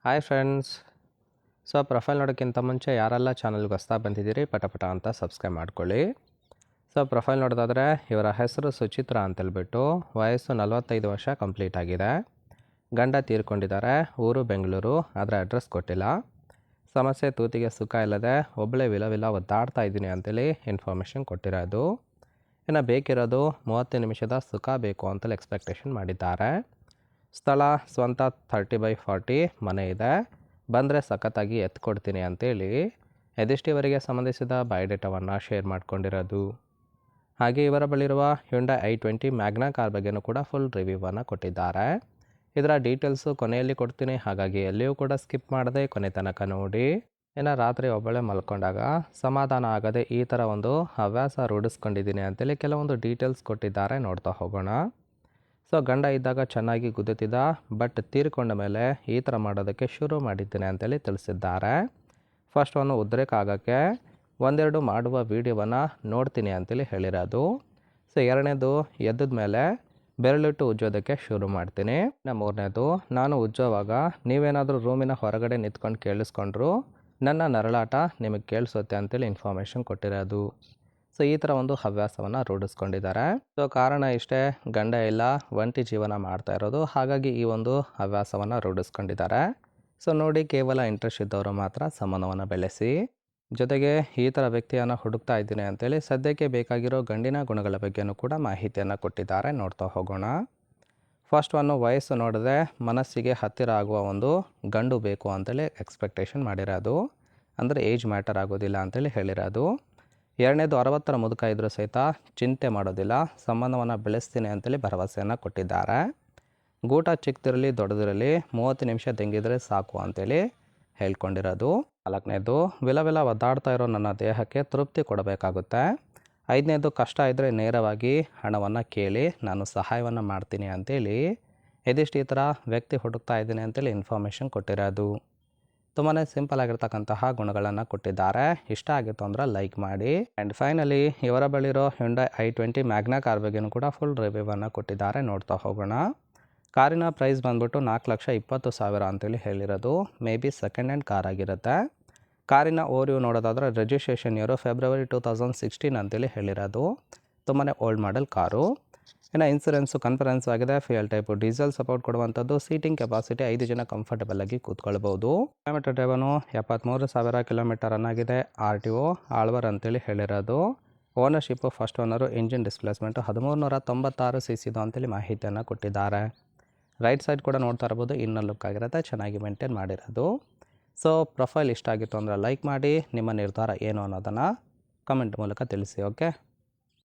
Hi friends. Profile ನೋಡೋಕ್ಕಿಂತ ಮುಂಚೆ ಯಾರೆಲ್ಲ ಚಾನಲ್ಗೆ ಹೊಸ್ದಾಗಿ ಬಂದಿದ್ದೀರಿ ಪಟ ಅಂತ ಸಬ್ಸ್ಕ್ರೈಬ್ ಮಾಡ್ಕೊಳ್ಳಿ. ಪ್ರೊಫೈಲ್ ನೋಡೋದಾದರೆ ಇವರ ಹೆಸರು ಸುಚಿತ್ರಾ ಅಂತೇಳ್ಬಿಟ್ಟು, ವಯಸ್ಸು 45 ವರ್ಷ ಕಂಪ್ಲೀಟ್ ಆಗಿದೆ. ಗಂಡ ತೀರ್ಕೊಂಡಿದ್ದಾರೆ. ಊರು ಬೆಂಗಳೂರು, ಆದರೆ ಅಡ್ರೆಸ್ ಕೊಟ್ಟಿಲ್ಲ. ಸಮಸ್ಯೆ ತೂತಿಗೆ ಸುಖ ಇಲ್ಲದೆ ಒಬ್ಬಳೇ ವಿಲ ಒದ್ದಾಡ್ತಾ ಇದ್ದೀನಿ ಅಂತೇಳಿ ಇನ್ಫಾರ್ಮೇಷನ್ ಕೊಟ್ಟಿರೋದು. ಇನ್ನು ಬೇಕಿರೋದು 30 ನಿಮಿಷದ ಸುಖ ಬೇಕು ಅಂತೇಳಿ ಎಕ್ಸ್ಪೆಕ್ಟೇಷನ್ ಮಾಡಿದ್ದಾರೆ. ಸ್ಥಳ ಸ್ವಂತ 30/40 ಮನೆ ಇದೆ. ಬಂದರೆ ಸಖತ್ತಾಗಿ ಎತ್ಕೊಡ್ತೀನಿ ಅಂತೇಳಿ ಇದಿಷ್ಟಿವರೆಗೆ ಸಂಬಂಧಿಸಿದ ಬಯೋಡೇಟಾವನ್ನು ಶೇರ್ ಮಾಡ್ಕೊಂಡಿರೋದು. ಹಾಗೆ ಇವರ ಬಳಿರುವ ಹ್ಯುಂಡೈ i20 ಮ್ಯಾಗ್ನಾ ಕಾರ್ ಬಗ್ಗೆನೂ ಕೂಡ ಫುಲ್ ರಿವ್ಯೂವನ್ನು ಕೊಟ್ಟಿದ್ದಾರೆ. ಇದರ ಡೀಟೇಲ್ಸು ಕೊನೆಯಲ್ಲಿ ಕೊಡ್ತೀನಿ, ಹಾಗಾಗಿ ಎಲ್ಲಿಯೂ ಕೂಡ ಸ್ಕಿಪ್ ಮಾಡದೆ ಕೊನೆ ತನಕ ನೋಡಿ. ಇನ್ನು ರಾತ್ರಿ ಒಬ್ಬಳೇ ಮಲ್ಕೊಂಡಾಗ ಸಮಾಧಾನ ಆಗದೆ ಈ ಥರ ಒಂದು ಹವ್ಯಾಸ ರೂಢಿಸ್ಕೊಂಡಿದ್ದೀನಿ ಅಂತೇಳಿ ಕೆಲವೊಂದು ಡೀಟೇಲ್ಸ್ ಕೊಟ್ಟಿದ್ದಾರೆ, ನೋಡ್ತಾ ಹೋಗೋಣ. ಗಂಡ ಇದ್ದಾಗ ಚೆನ್ನಾಗಿ ಗುದ್ದುತ್ತಿದ್ದ, ಬಟ್ ತೀರ್ಕೊಂಡ ಮೇಲೆ ಈ ಥರ ಮಾಡೋದಕ್ಕೆ ಶುರು ಮಾಡಿದ್ದೇನೆ ಅಂತೇಳಿ ತಿಳಿಸಿದ್ದಾರೆ. ಫಸ್ಟ್ ಒಂದು ಉದ್ರೇಕ ಆಗೋಕ್ಕೆ ಒಂದೆರಡು ಮಾಡುವ ವೀಡಿಯೋವನ್ನು ನೋಡ್ತೀನಿ ಅಂತೇಳಿ ಹೇಳಿರೋದು. ಎರಡನೇದು ಎದ್ದದ ಮೇಲೆ ಬೆರಳಿಟ್ಟು ಉಜ್ಜೋದಕ್ಕೆ ಶುರು ಮಾಡ್ತೀನಿ. ಮೂರನೇದು, ನಾನು ಉಜ್ಜೋವಾಗ ನೀವೇನಾದರೂ ರೂಮಿನ ಹೊರಗಡೆ ನಿಂತ್ಕೊಂಡು ಕೇಳಿಸ್ಕೊಂಡ್ರು ನನ್ನ ನರಳಾಟ ನಿಮಗೆ ಕೇಳಿಸುತ್ತೆ ಅಂತೇಳಿ ಇನ್ಫಾರ್ಮೇಷನ್ ಕೊಟ್ಟಿರೋದು. ಈ ಥರ ಒಂದು ಹವ್ಯಾಸವನ್ನು ರೂಢಿಸ್ಕೊಂಡಿದ್ದಾರೆ. ಕಾರಣ ಇಷ್ಟೇ, ಗಂಡ ಇಲ್ಲ, ಒಂಟಿ ಜೀವನ ಮಾಡ್ತಾ ಇರೋದು, ಹಾಗಾಗಿ ಈ ಒಂದು ಹವ್ಯಾಸವನ್ನು ರೂಢಿಸ್ಕೊಂಡಿದ್ದಾರೆ. ನೋಡಿ, ಕೇವಲ ಇಂಟ್ರೆಸ್ಟ್ ಇದ್ದವರು ಮಾತ್ರ ಸಂಬಂಧವನ್ನು ಬೆಳೆಸಿ. ಜೊತೆಗೆ ಈ ಥರ ವ್ಯಕ್ತಿಯನ್ನು ಹುಡುಕ್ತಾ ಇದ್ದೀನಿ ಅಂತೇಳಿ ಸದ್ಯಕ್ಕೆ ಬೇಕಾಗಿರೋ ಗಂಡಿನ ಗುಣಗಳ ಬಗ್ಗೆನೂ ಕೂಡ ಮಾಹಿತಿಯನ್ನು ಕೊಟ್ಟಿದ್ದಾರೆ, ನೋಡ್ತಾ ಹೋಗೋಣ. ಫಸ್ಟ್ ಒಂದು ವಯಸ್ಸು ನೋಡಿದ್ರೆ ಮನಸ್ಸಿಗೆ ಹತ್ತಿರ ಆಗುವ ಒಂದು ಗಂಡು ಬೇಕು ಅಂತೇಳಿ ಎಕ್ಸ್ಪೆಕ್ಟೇಷನ್ ಮಾಡಿರೋದು, ಅಂದರೆ ಏಜ್ ಮ್ಯಾಟರ್ ಆಗೋದಿಲ್ಲ ಅಂತೇಳಿ ಹೇಳಿರೋದು. ಎರಡನೇದು, 60ರ ಮುದುಕ ಇದ್ರೂ ಸಹಿತ ಚಿಂತೆ ಮಾಡೋದಿಲ್ಲ, ಸಂಬಂಧವನ್ನು ಬೆಳೆಸ್ತೀನಿ ಅಂತೇಳಿ ಭರವಸೆಯನ್ನು ಕೊಟ್ಟಿದ್ದಾರೆ. ಗೂಟ ಚಿಕ್ಕದಿರಲಿ ದೊಡ್ಡದಿರಲಿ 30 ನಿಮಿಷ ತೆಂಗಿದ್ರೆ ಸಾಕು ಅಂತೇಳಿ ಹೇಳ್ಕೊಂಡಿರೋದು. ನಾಲ್ಕನೇದು, ವಿಲ ಒದ್ದಾಡ್ತಾ ಇರೋ ನನ್ನ ದೇಹಕ್ಕೆ ತೃಪ್ತಿ ಕೊಡಬೇಕಾಗುತ್ತೆ. ಐದನೇದು, ಕಷ್ಟ ಇದ್ದರೆ ನೇರವಾಗಿ ಹಣವನ್ನು ಕೇಳಿ ನಾನು ಸಹಾಯವನ್ನು ಮಾಡ್ತೀನಿ ಅಂತೇಳಿ ಇದಿಷ್ಟು ಈ ಥರ ವ್ಯಕ್ತಿ ಹುಡುಕ್ತಾ ಇದ್ದೀನಿ ಅಂತೇಳಿ ಇನ್ಫಾರ್ಮೇಷನ್ ಕೊಟ್ಟಿರೋದು. ತುಂಬಾ ಸಿಂಪಲ್ ಆಗಿರ್ತಕ್ಕಂತಹ ಗುಣಗಳನ್ನು ಕೊಟ್ಟಿದ್ದಾರೆ. ಇಷ್ಟ ಆಗಿತ್ತು ಅಂದ್ರೆ ಲೈಕ್ ಮಾಡಿ. ಆ್ಯಂಡ್ ಫೈನಲಿ ಇವರ ಬಳಿರೋ ಹ್ಯುಂಡೈ i20 ಮ್ಯಾಗ್ನಾ ಕಾರ್ ಬಗ್ಗೆನೂ ಕೂಡ ಫುಲ್ ರಿವ್ಯೂವನ್ನು ಕೊಟ್ಟಿದ್ದಾರೆ, ನೋಡ್ತಾ ಹೋಗೋಣ. ಕಾರಿನ ಪ್ರೈಸ್ ಬಂದ್ಬಿಟ್ಟು 4,20,000 ಅಂತೇಳಿ ಹೇಳಿರೋದು. May be second hand car ಆಗಿರುತ್ತೆ. ಕಾರಿನ ಓರಿಯು ನೋಡೋದಾದ್ರೆ ರಿಜಿಸ್ಟ್ರೇಷನ್ ಇಯರು ಫೆಬ್ರವರಿ 2016 ಅಂತೇಳಿ ಹೇಳಿರೋದು. ತುಂಬಾ ಓಲ್ಡ್ ಮಾಡೆಲ್ ಕಾರು. ಇನ್ನು ಇನ್ಸೂರೆನ್ಸು ಕನ್ಫರೆನ್ಸ್ ಆಗಿದೆ. ಫ್ಯೂಯಲ್ ಟೈಪು ಡೀಸೆಲ್ ಸಪೋರ್ಟ್ ಕೊಡುವಂಥದ್ದು. ಸೀಟಿಂಗ್ ಕೆಪಾಸಿಟಿ 5 ಜನ ಕಂಫರ್ಟಬಲ್ ಆಗಿ ಕೂತ್ಕೊಳ್ಬೋದು. ಕಿಲೋಮೀಟರ್ ಡ್ರೈವನು 73,000 ಕಿಲೋಮೀಟರ್ ರನ್ ಆಗಿದೆ. RTO ಆಳ್ವರ್ ಅಂತೇಳಿ ಹೇಳಿರೋದು. Ownership first owner. Engine displacement 1396 cc ಅಂತೇಳಿ ಮಾಹಿತಿಯನ್ನು ಕೊಟ್ಟಿದ್ದಾರೆ. ರೈಟ್ ಸೈಡ್ ಕೂಡ ನೋಡ್ತಾ ಇರ್ಬೋದು, ಇನ್ನರ್ ಲುಕ್ ಆಗಿರುತ್ತೆ, ಚೆನ್ನಾಗಿ ಮೇಂಟೈನ್ ಮಾಡಿರೋದು. ಪ್ರೊಫೈಲ್ ಇಷ್ಟ ಆಗಿತ್ತು ಅಂದರೆ ಲೈಕ್ ಮಾಡಿ. ನಿಮ್ಮ ನಿರ್ಧಾರ ಏನು ಅನ್ನೋದನ್ನು ಕಮೆಂಟ್ ಮೂಲಕ ತಿಳಿಸಿ. ಓಕೆ.